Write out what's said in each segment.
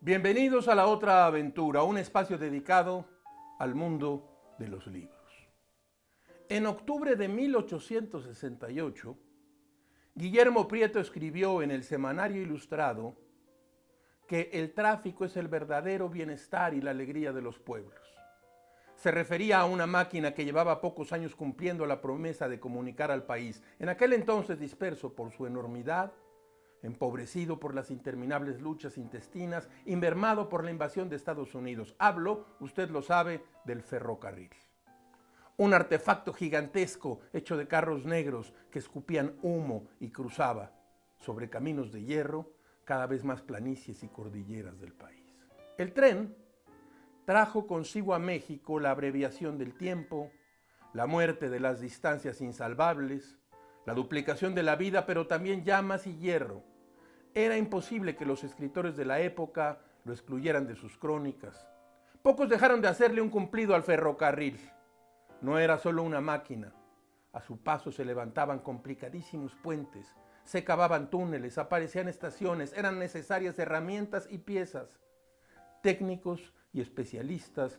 Bienvenidos a La Otra Aventura, un espacio dedicado al mundo de los libros. En octubre de 1868, Guillermo Prieto escribió en el Semanario Ilustrado que el tráfico es el verdadero bienestar y la alegría de los pueblos. Se refería a una máquina que llevaba pocos años cumpliendo la promesa de comunicar al país, en aquel entonces disperso por su enormidad, empobrecido por las interminables luchas intestinas y mermado por la invasión de Estados Unidos. Hablo, usted lo sabe, del ferrocarril. Un artefacto gigantesco hecho de carros negros que escupían humo y cruzaba sobre caminos de hierro cada vez más planicies y cordilleras del país. El tren trajo consigo a México la abreviación del tiempo, la muerte de las distancias insalvables, la duplicación de la vida, pero también llamas y hierro. Era imposible que los escritores de la época lo excluyeran de sus crónicas. Pocos dejaron de hacerle un cumplido al ferrocarril. No era solo una máquina. A su paso se levantaban complicadísimos puentes, se cavaban túneles, aparecían estaciones, eran necesarias herramientas y piezas. Técnicos y especialistas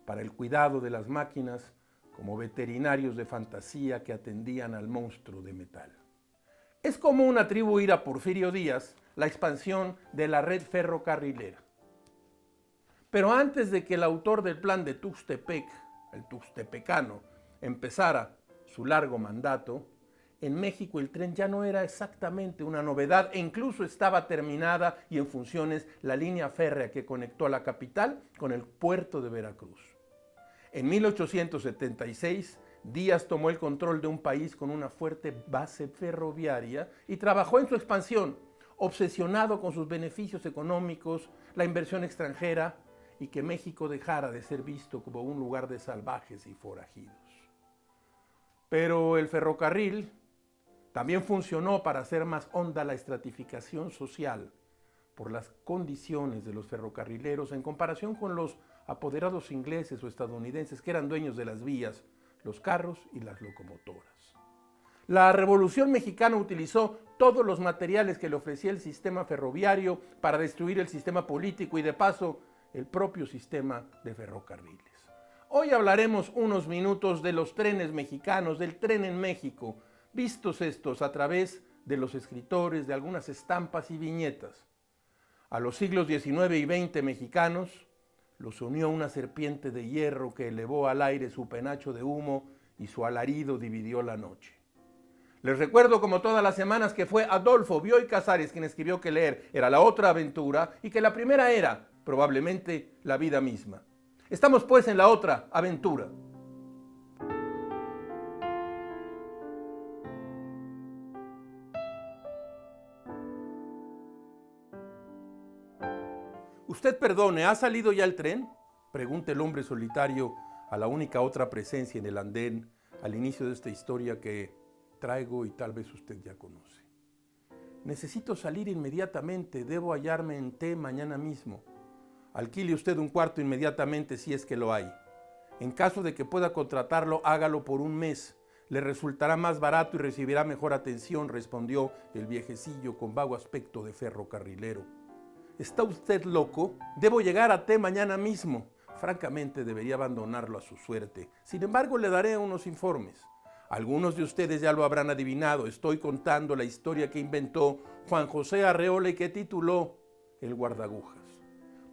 para el cuidado de las máquinas, como veterinarios de fantasía que atendían al monstruo de metal. Es común atribuir a Porfirio Díaz la expansión de la red ferrocarrilera. Pero antes de que el autor del plan de Tuxtepec, el tuxtepecano, empezara su largo mandato, en México el tren ya no era exactamente una novedad e incluso estaba terminada y en funciones la línea férrea que conectó a la capital con el puerto de Veracruz. En 1876, Díaz tomó el control de un país con una fuerte base ferroviaria y trabajó en su expansión, obsesionado con sus beneficios económicos, la inversión extranjera y que México dejara de ser visto como un lugar de salvajes y forajidos. Pero el ferrocarril también funcionó para hacer más honda la estratificación social por las condiciones de los ferrocarrileros en comparación con los apoderados ingleses o estadounidenses que eran dueños de las vías, los carros y las locomotoras. La Revolución Mexicana utilizó todos los materiales que le ofrecía el sistema ferroviario para destruir el sistema político y de paso el propio sistema de ferrocarriles. Hoy hablaremos unos minutos de los trenes mexicanos, del tren en México, vistos estos a través de los escritores, de algunas estampas y viñetas. A los siglos XIX y XX mexicanos los unió una serpiente de hierro que elevó al aire su penacho de humo y su alarido dividió la noche. Les recuerdo como todas las semanas que fue Adolfo Bioy Casares quien escribió que leer era la otra aventura y que la primera era, probablemente, la vida misma. Estamos pues en la otra aventura. Usted perdone, ¿ha salido ya el tren? Pregunta el hombre solitario a la única otra presencia en el andén al inicio de esta historia que traigo y tal vez usted ya conoce. Necesito salir inmediatamente, debo hallarme en T mañana mismo. Alquile usted un cuarto inmediatamente si es que lo hay. En caso de que pueda contratarlo, hágalo por un mes. Le resultará más barato y recibirá mejor atención, respondió el viejecillo con vago aspecto de ferrocarrilero. ¿Está usted loco? Debo llegar a T mañana mismo. Francamente, debería abandonarlo a su suerte. Sin embargo, le daré unos informes. Algunos de ustedes ya lo habrán adivinado. Estoy contando la historia que inventó Juan José Arreola y que tituló El Guardagujas.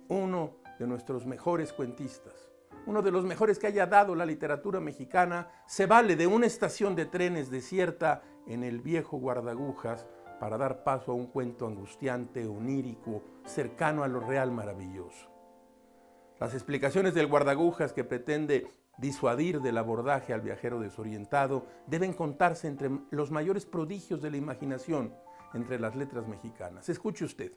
Uno de nuestros mejores cuentistas, uno de los mejores que haya dado la literatura mexicana, se vale de una estación de trenes desierta en el viejo Guardagujas para dar paso a un cuento angustiante, onírico, cercano a lo real maravilloso. Las explicaciones del Guardagujas que pretende disuadir del abordaje al viajero desorientado deben contarse entre los mayores prodigios de la imaginación entre las letras mexicanas. Escuche usted.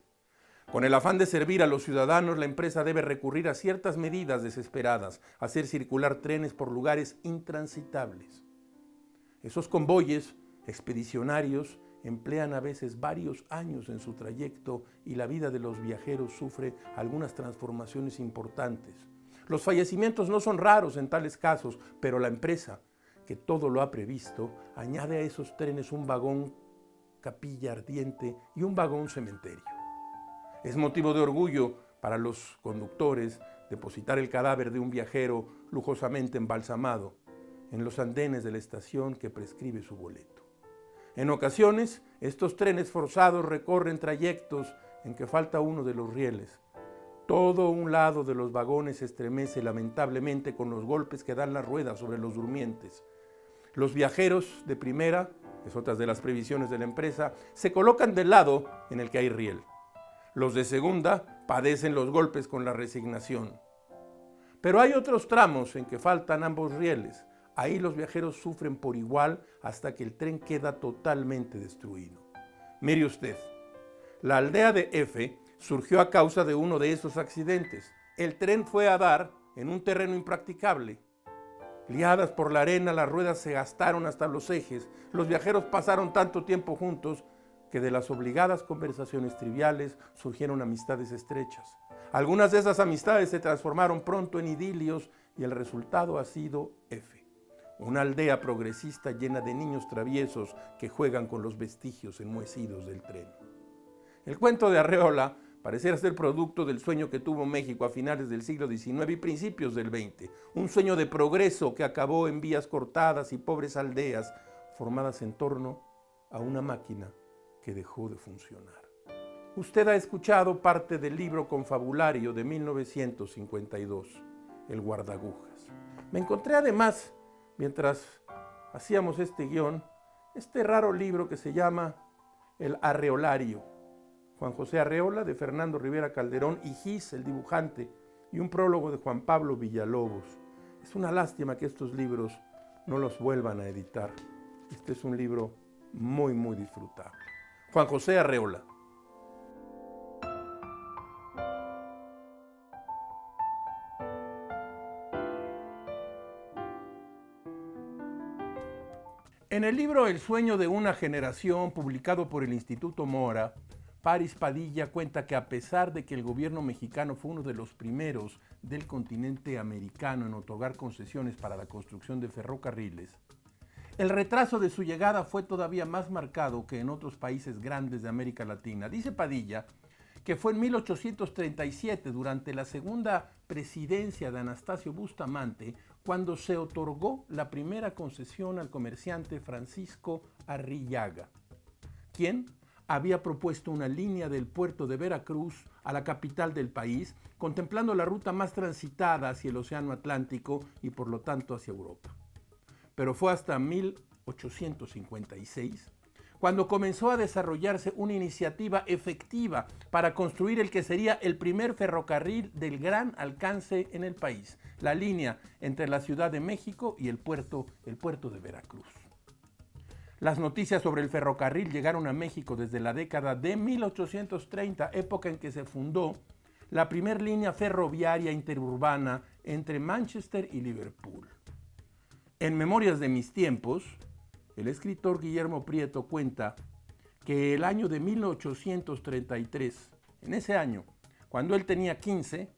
Con el afán de servir a los ciudadanos, la empresa debe recurrir a ciertas medidas desesperadas, hacer circular trenes por lugares intransitables. Esos convoyes expedicionarios emplean a veces varios años en su trayecto y la vida de los viajeros sufre algunas transformaciones importantes. Los fallecimientos no son raros en tales casos, pero la empresa, que todo lo ha previsto, añade a esos trenes un vagón capilla ardiente y un vagón cementerio. Es motivo de orgullo para los conductores depositar el cadáver de un viajero lujosamente embalsamado en los andenes de la estación que prescribe su boleto. En ocasiones, estos trenes forzados recorren trayectos en que falta uno de los rieles. Todo un lado de los vagones se estremece lamentablemente con los golpes que dan las ruedas sobre los durmientes. Los viajeros de primera, es otra de las previsiones de la empresa, se colocan del lado en el que hay riel. Los de segunda padecen los golpes con la resignación. Pero hay otros tramos en que faltan ambos rieles. Ahí los viajeros sufren por igual hasta que el tren queda totalmente destruido. Mire usted, la aldea de F surgió a causa de uno de esos accidentes. El tren fue a dar en un terreno impracticable. Liadas por la arena, las ruedas se gastaron hasta los ejes. Los viajeros pasaron tanto tiempo juntos que de las obligadas conversaciones triviales surgieron amistades estrechas. Algunas de esas amistades se transformaron pronto en idilios y el resultado ha sido F. Una aldea progresista llena de niños traviesos que juegan con los vestigios enmohecidos del tren. El cuento de Arreola pareciera ser producto del sueño que tuvo México a finales del siglo XIX y principios del XX. Un sueño de progreso que acabó en vías cortadas y pobres aldeas formadas en torno a una máquina que dejó de funcionar. Usted ha escuchado parte del libro confabulario de 1952, El guardagujas. Me encontré además, mientras hacíamos este guión, este raro libro que se llama El Arreolario. Juan José Arreola, de Fernando Rivera Calderón, y Gis, el dibujante, y un prólogo de Juan Pablo Villalobos. Es una lástima que estos libros no los vuelvan a editar. Este es un libro muy, muy disfrutable. Juan José Arreola. En el libro El sueño de una generación, publicado por el Instituto Mora, Paris Padilla cuenta que a pesar de que el gobierno mexicano fue uno de los primeros del continente americano en otorgar concesiones para la construcción de ferrocarriles, el retraso de su llegada fue todavía más marcado que en otros países grandes de América Latina. Dice Padilla que fue en 1837, durante la segunda presidencia de Anastasio Bustamante, cuando se otorgó la primera concesión al comerciante Francisco Arrillaga, quien había propuesto una línea del puerto de Veracruz a la capital del país, contemplando la ruta más transitada hacia el Océano Atlántico y por lo tanto hacia Europa. Pero fue hasta 1856 cuando comenzó a desarrollarse una iniciativa efectiva para construir el que sería el primer ferrocarril del gran alcance en el país, la línea entre la Ciudad de México y el puerto de Veracruz. Las noticias sobre el ferrocarril llegaron a México desde la década de 1830, época en que se fundó la primera línea ferroviaria interurbana entre Manchester y Liverpool. En Memorias de mis tiempos, el escritor Guillermo Prieto cuenta que el año de 1833, en ese año, cuando él tenía 15,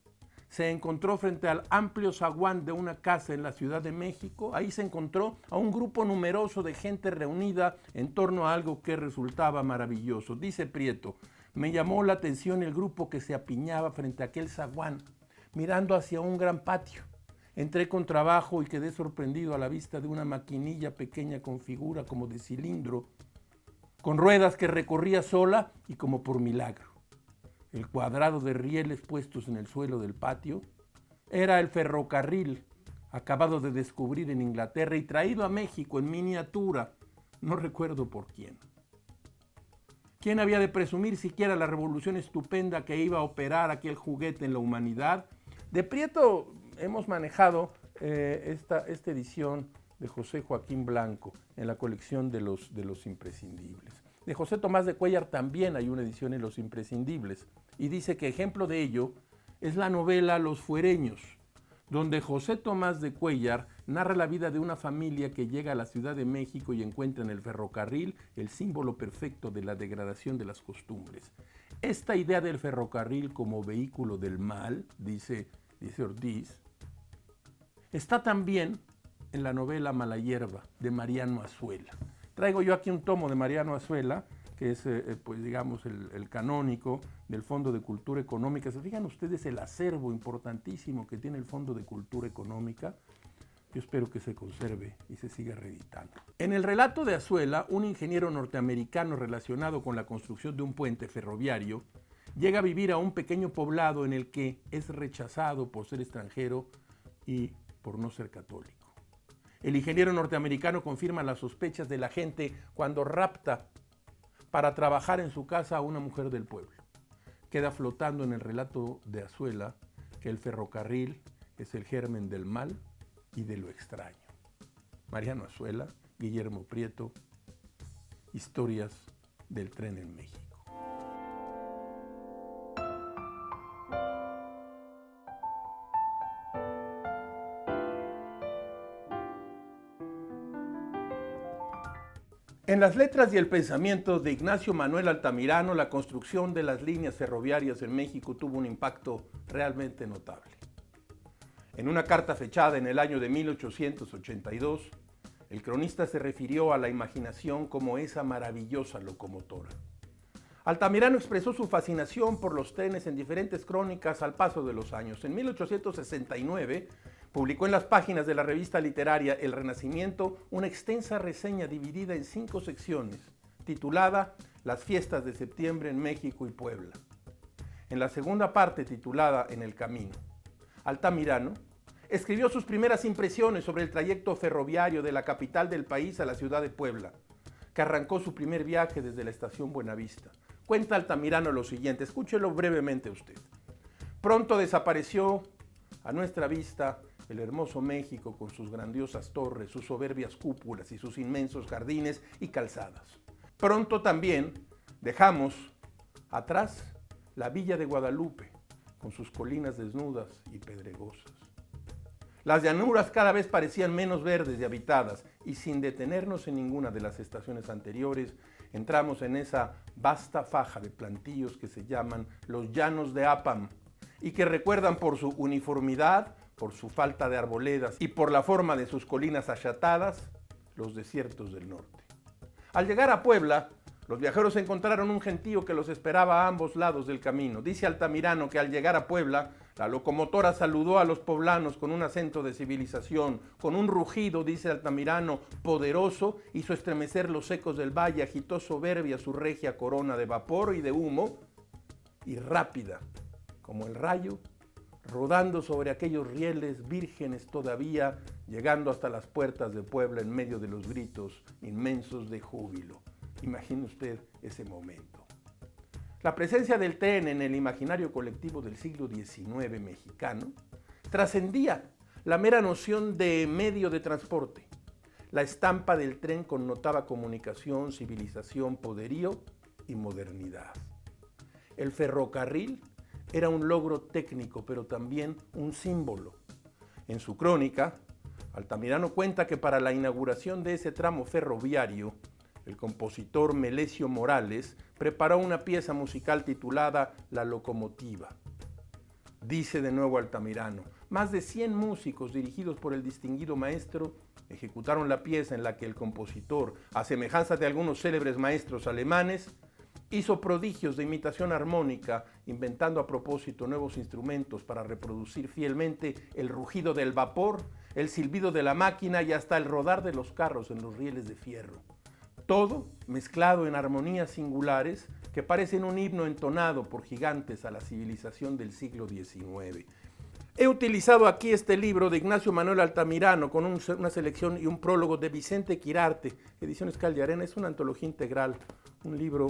se encontró frente al amplio zaguán de una casa en la Ciudad de México. Ahí se encontró a un grupo numeroso de gente reunida en torno a algo que resultaba maravilloso. Dice Prieto, me llamó la atención el grupo que se apiñaba frente a aquel zaguán, mirando hacia un gran patio. Entré con trabajo y quedé sorprendido a la vista de una maquinilla pequeña con figura como de cilindro, con ruedas que recorría sola y como por milagro. El cuadrado de rieles puestos en el suelo del patio era el ferrocarril acabado de descubrir en Inglaterra y traído a México en miniatura, no recuerdo por quién. ¿Quién había de presumir siquiera la revolución estupenda que iba a operar aquel juguete en la humanidad? De Prieto hemos manejado esta edición de José Joaquín Blanco en la colección de los imprescindibles. De José Tomás de Cuéllar también hay una edición en Los Imprescindibles, y dice que ejemplo de ello es la novela Los Fuereños, donde José Tomás de Cuéllar narra la vida de una familia que llega a la Ciudad de México y encuentra en el ferrocarril el símbolo perfecto de la degradación de las costumbres. Esta idea del ferrocarril como vehículo del mal, dice Ortiz, está también en la novela Mala Hierba de Mariano Azuela. Traigo yo aquí un tomo de Mariano Azuela, que es, pues digamos, el canónico del Fondo de Cultura Económica. ¿Se fijan ustedes el acervo importantísimo que tiene el Fondo de Cultura Económica? Yo espero que se conserve y se siga reeditando. En el relato de Azuela, un ingeniero norteamericano relacionado con la construcción de un puente ferroviario llega a vivir a un pequeño poblado en el que es rechazado por ser extranjero y por no ser católico. El ingeniero norteamericano confirma las sospechas de la gente cuando rapta para trabajar en su casa a una mujer del pueblo. Queda flotando en el relato de Azuela que el ferrocarril es el germen del mal y de lo extraño. Mariano Azuela, Guillermo Prieto, Historias del tren en México. En las letras y el pensamiento de Ignacio Manuel Altamirano, la construcción de las líneas ferroviarias en México tuvo un impacto realmente notable. En una carta fechada en el año de 1882, el cronista se refirió a la imaginación como esa maravillosa locomotora. Altamirano expresó su fascinación por los trenes en diferentes crónicas al paso de los años. En 1869, publicó en las páginas de la revista literaria El Renacimiento una extensa reseña dividida en 5 secciones, titulada Las fiestas de septiembre en México y Puebla. En la segunda parte, titulada En el camino, Altamirano escribió sus primeras impresiones sobre el trayecto ferroviario de la capital del país a la ciudad de Puebla, que arrancó su primer viaje desde la estación Buenavista. Cuenta Altamirano lo siguiente, escúchelo brevemente usted. Pronto desapareció a nuestra vista el hermoso México con sus grandiosas torres, sus soberbias cúpulas y sus inmensos jardines y calzadas. Pronto también dejamos atrás la villa de Guadalupe con sus colinas desnudas y pedregosas. Las llanuras cada vez parecían menos verdes y habitadas, y sin detenernos en ninguna de las estaciones anteriores, entramos en esa vasta faja de plantíos que se llaman los llanos de Apam, y que recuerdan por su uniformidad, por su falta de arboledas y por la forma de sus colinas achatadas, los desiertos del norte. Al llegar a Puebla, los viajeros encontraron un gentío que los esperaba a ambos lados del camino. Dice Altamirano que al llegar a Puebla, la locomotora saludó a los poblanos con un acento de civilización, con un rugido, dice Altamirano, poderoso, hizo estremecer los ecos del valle, agitó soberbia su regia corona de vapor y de humo, y rápida, como el rayo, rodando sobre aquellos rieles vírgenes todavía, llegando hasta las puertas de Puebla en medio de los gritos inmensos de júbilo. Imagine usted ese momento. La presencia del tren en el imaginario colectivo del siglo XIX mexicano trascendía la mera noción de medio de transporte. La estampa del tren connotaba comunicación, civilización, poderío y modernidad. El ferrocarril era un logro técnico, pero también un símbolo. En su crónica, Altamirano cuenta que para la inauguración de ese tramo ferroviario, el compositor Melesio Morales preparó una pieza musical titulada La Locomotiva. Dice de nuevo Altamirano, más de 100 músicos dirigidos por el distinguido maestro ejecutaron la pieza en la que el compositor, a semejanza de algunos célebres maestros alemanes, hizo prodigios de imitación armónica, inventando a propósito nuevos instrumentos para reproducir fielmente el rugido del vapor, el silbido de la máquina y hasta el rodar de los carros en los rieles de fierro. Todo mezclado en armonías singulares que parecen un himno entonado por gigantes a la civilización del siglo XIX. He utilizado aquí este libro de Ignacio Manuel Altamirano con una selección y un prólogo de Vicente Quirarte, Ediciones Cal de Arena. Es una antología integral, un libro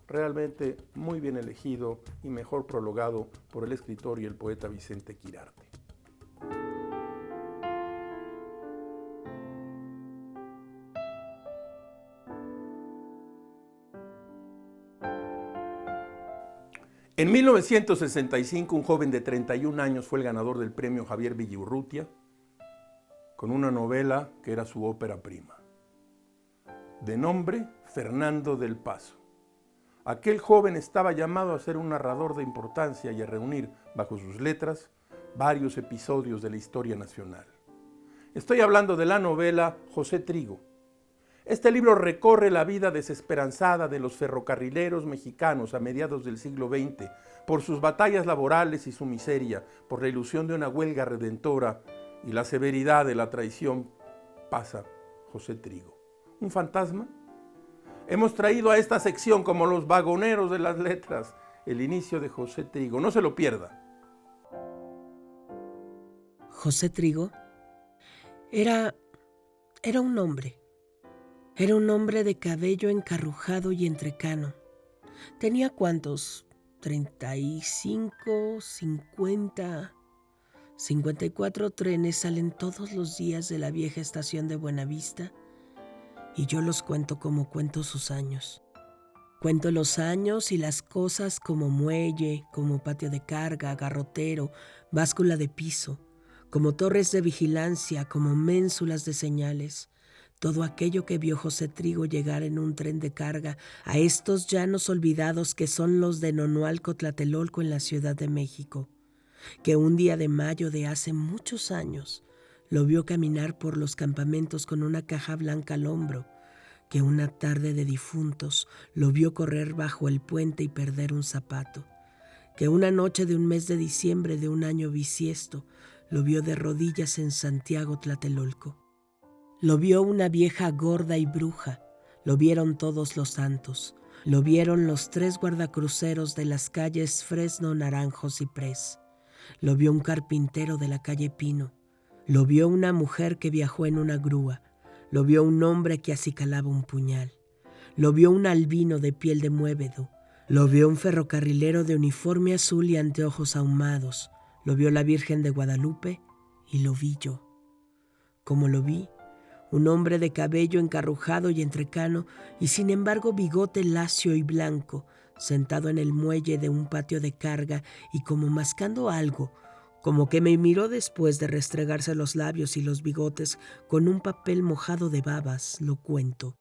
realmente muy bien elegido y mejor prologado por el escritor y el poeta Vicente Quirarte. En 1965, un joven de 31 años fue el ganador del premio Javier Villaurrutia con una novela que era su ópera prima, de nombre Fernando del Paso. Aquel joven estaba llamado a ser un narrador de importancia y a reunir, bajo sus letras, varios episodios de la historia nacional. Estoy hablando de la novela José Trigo. Este libro recorre la vida desesperanzada de los ferrocarrileros mexicanos a mediados del siglo XX, por sus batallas laborales y su miseria, por la ilusión de una huelga redentora y la severidad de la traición. Pasa José Trigo. ¿Un fantasma? Hemos traído a esta sección, como los vagoneros de las letras, el inicio de José Trigo. No se lo pierda. José Trigo era un hombre. Era un hombre de cabello encarrujado y entrecano. ¿Tenía cuántos? 35, 50, 54 trenes salen todos los días de la vieja estación de Buenavista y yo los cuento como cuento sus años. Cuento los años y las cosas como muelle, como patio de carga, garrotero, báscula de piso, como torres de vigilancia, como ménsulas de señales. Todo aquello que vio José Trigo llegar en un tren de carga a estos llanos olvidados que son los de Nonualco, Tlatelolco en la Ciudad de México, que un día de mayo de hace muchos años lo vio caminar por los campamentos con una caja blanca al hombro, que una tarde de difuntos lo vio correr bajo el puente y perder un zapato, que una noche de un mes de diciembre de un año bisiesto lo vio de rodillas en Santiago, Tlatelolco. Lo vio una vieja gorda y bruja, lo vieron todos los santos, lo vieron los 3 guardacruceros de las calles Fresno, Naranjo, Ciprés, lo vio un carpintero de la calle Pino, lo vio una mujer que viajó en una grúa, lo vio un hombre que acicalaba un puñal, lo vio un albino de piel de muévedo, lo vio un ferrocarrilero de uniforme azul y anteojos ahumados, lo vio la Virgen de Guadalupe y lo vi yo. Como lo vi, un hombre de cabello encarrujado y entrecano y sin embargo bigote lacio y blanco, sentado en el muelle de un patio de carga y como mascando algo, como que me miró después de restregarse los labios y los bigotes con un papel mojado de babas, lo cuento.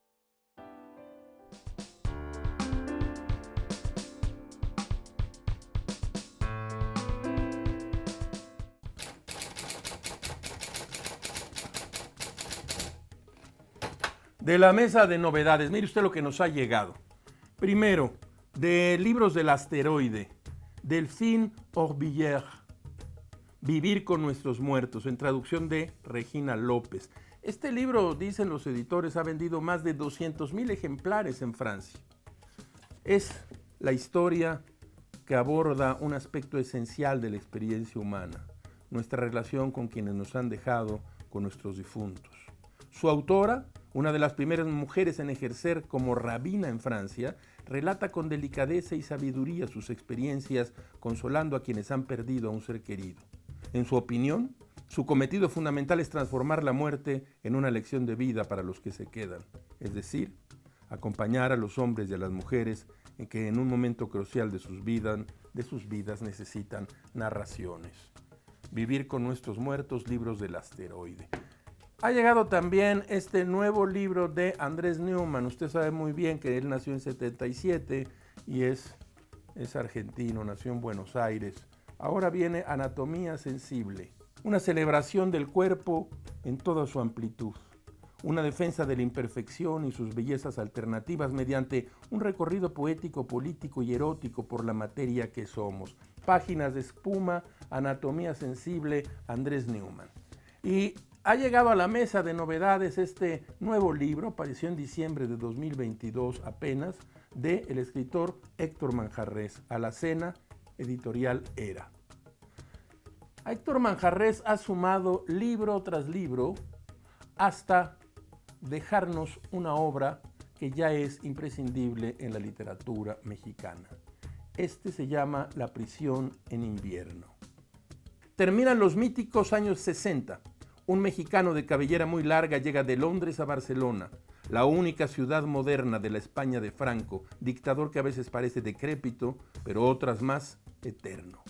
De la mesa de novedades, mire usted lo que nos ha llegado. Primero, de libros del asteroide, Delphine Orbillière, Vivir con nuestros muertos, en traducción de Regina López. Este libro, dicen los editores, ha vendido más de 200,000 ejemplares en Francia. Es la historia que aborda un aspecto esencial de la experiencia humana, nuestra relación con quienes nos han dejado, con nuestros difuntos. Su autora, una de las primeras mujeres en ejercer como rabina en Francia, relata con delicadeza y sabiduría sus experiencias, consolando a quienes han perdido a un ser querido. En su opinión, su cometido fundamental es transformar la muerte en una lección de vida para los que se quedan, es decir, acompañar a los hombres y a las mujeres en que en un momento crucial de sus vidas necesitan narraciones. Vivir con nuestros muertos, libros del asteroide. Ha llegado también este nuevo libro de Andrés Neumann. Usted sabe muy bien que él nació en 77 y es argentino, nació en Buenos Aires. Ahora viene Anatomía Sensible, una celebración del cuerpo en toda su amplitud, una defensa de la imperfección y sus bellezas alternativas mediante un recorrido poético, político y erótico por la materia que somos. Páginas de espuma, Anatomía Sensible, Andrés Neumann. Y ha llegado a la mesa de novedades este nuevo libro, apareció en diciembre de 2022 apenas, del escritor Héctor Manjarrés, Alacena, editorial Era. Héctor Manjarrés ha sumado libro tras libro hasta dejarnos una obra que ya es imprescindible en la literatura mexicana. Este se llama La prisión en invierno. Terminan los míticos años 60. Un mexicano de cabellera muy larga llega de Londres a Barcelona, la única ciudad moderna de la España de Franco, dictador que a veces parece decrépito, pero otras más eterno.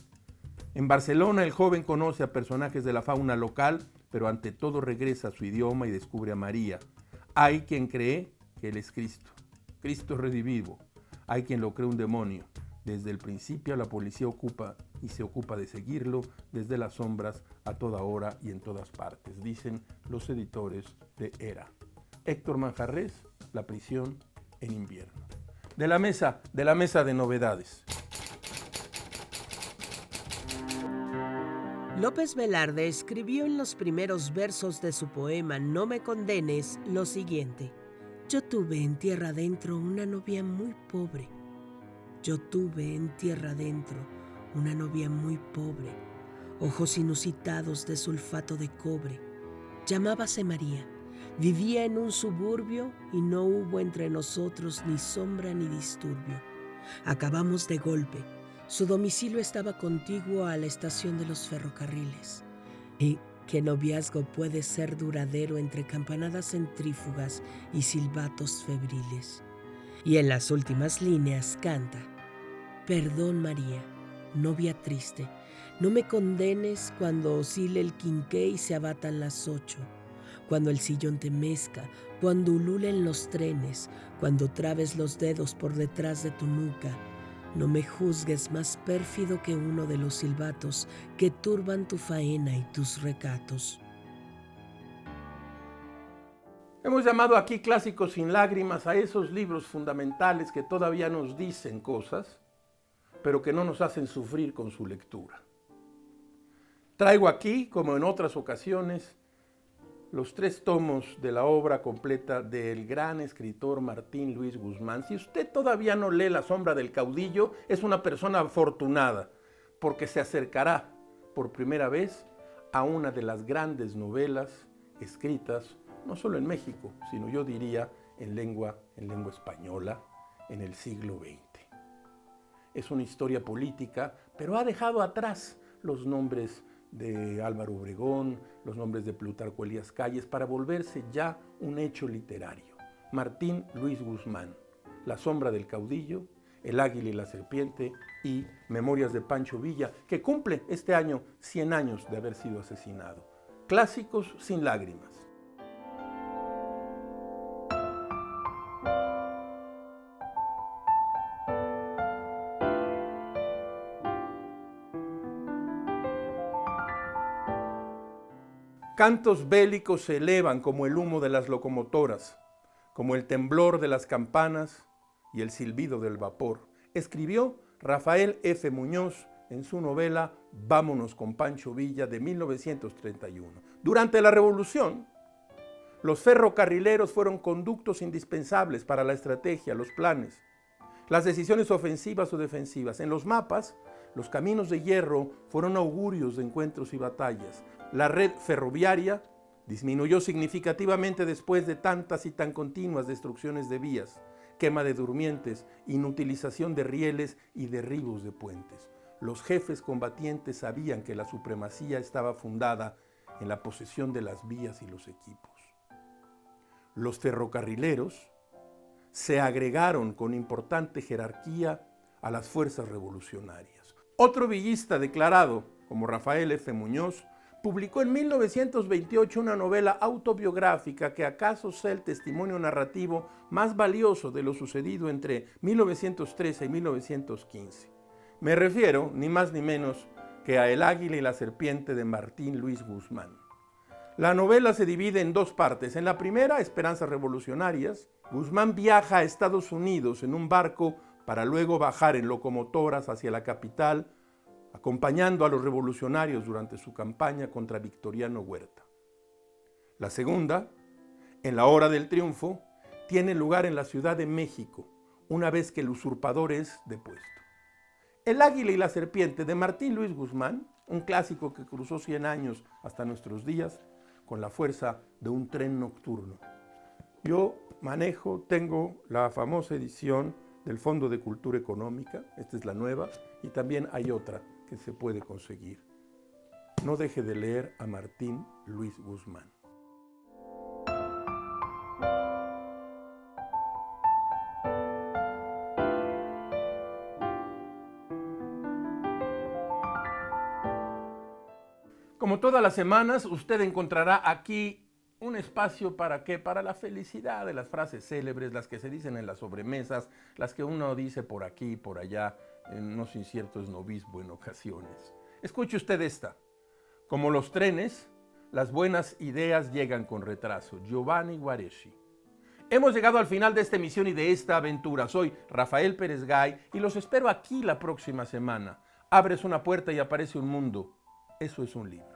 En Barcelona el joven conoce a personajes de la fauna local, pero ante todo regresa a su idioma y descubre a María. Hay quien cree que él es Cristo, Cristo redivivo. Hay quien lo cree un demonio. Desde el principio la policía ocupa y se ocupa de seguirlo desde las sombras a toda hora y en todas partes, dicen los editores de Era. Héctor Manjarrés, La prisión en invierno. De la mesa de novedades. López Velarde escribió en los primeros versos de su poema No me condenes lo siguiente: yo tuve en tierra adentro una novia muy pobre. Yo tuve en tierra adentro una novia muy pobre, ojos inusitados de sulfato de cobre. Llamábase María, vivía en un suburbio y no hubo entre nosotros ni sombra ni disturbio. Acabamos de golpe. Su domicilio estaba contiguo a la estación de los ferrocarriles. ¿Y qué noviazgo puede ser duradero entre campanadas centrífugas y silbatos febriles? Y en las últimas líneas canta: perdón, María, novia triste, no me condenes cuando oscile el quinqué y se abatan las 8, cuando el sillón te mezca, cuando ululen los trenes, cuando trabes los dedos por detrás de tu nuca. No me juzgues más pérfido que uno de los silbatos que turban tu faena y tus recatos. Hemos llamado aquí clásicos sin lágrimas a esos libros fundamentales que todavía nos dicen cosas, pero que no nos hacen sufrir con su lectura. Traigo aquí, como en otras ocasiones, los 3 tomos de la obra completa del gran escritor Martín Luis Guzmán. Si usted todavía no lee La sombra del caudillo, es una persona afortunada, porque se acercará por primera vez a una de las grandes novelas escritas, no solo en México, sino yo diría en lengua española, en el siglo XX. Es una historia política, pero ha dejado atrás los nombres de Álvaro Obregón, los nombres de Plutarco Elías Calles, para volverse ya un hecho literario. Martín Luis Guzmán, La sombra del caudillo, El águila y la serpiente y Memorias de Pancho Villa, que cumple este año 100 años de haber sido asesinado. Clásicos sin lágrimas. Cantos bélicos se elevan como el humo de las locomotoras, como el temblor de las campanas y el silbido del vapor, escribió Rafael F. Muñoz en su novela Vámonos con Pancho Villa de 1931. Durante la Revolución, los ferrocarrileros fueron conductos indispensables para la estrategia, los planes, las decisiones ofensivas o defensivas. En los mapas, los caminos de hierro fueron augurios de encuentros y batallas. La red ferroviaria disminuyó significativamente después de tantas y tan continuas destrucciones de vías, quema de durmientes, inutilización de rieles y derribos de puentes. Los jefes combatientes sabían que la supremacía estaba fundada en la posesión de las vías y los equipos. Los ferrocarrileros se agregaron con importante jerarquía a las fuerzas revolucionarias. Otro villista declarado, como Rafael F. Muñoz, publicó en 1928 una novela autobiográfica que acaso sea el testimonio narrativo más valioso de lo sucedido entre 1913 y 1915. Me refiero, ni más ni menos, que a El águila y la serpiente de Martín Luis Guzmán. La novela se divide en 2 partes. En la primera, Esperanzas revolucionarias, Guzmán viaja a Estados Unidos en un barco para luego bajar en locomotoras hacia la capital, acompañando a los revolucionarios durante su campaña contra Victoriano Huerta. La segunda, En la hora del triunfo, tiene lugar en la Ciudad de México, una vez que el usurpador es depuesto. El águila y la serpiente de Martín Luis Guzmán, un clásico que cruzó 100 años hasta nuestros días, con la fuerza de un tren nocturno. Yo tengo la famosa edición del Fondo de Cultura Económica, esta es la nueva, y también hay otra que se puede conseguir. No deje de leer a Martín Luis Guzmán. Como todas las semanas, usted encontrará aquí un espacio ¿para qué? Para la felicidad de las frases célebres, las que se dicen en las sobremesas, las que uno dice por aquí y por allá, en unos incierto esnovismo en ocasiones. Escuche usted esta. Como los trenes, las buenas ideas llegan con retraso. Giovanni Guareschi. Hemos llegado al final de esta emisión y de esta aventura. Soy Rafael Pérez Gay y los espero aquí la próxima semana. Abres una puerta y aparece un mundo. Eso es un libro.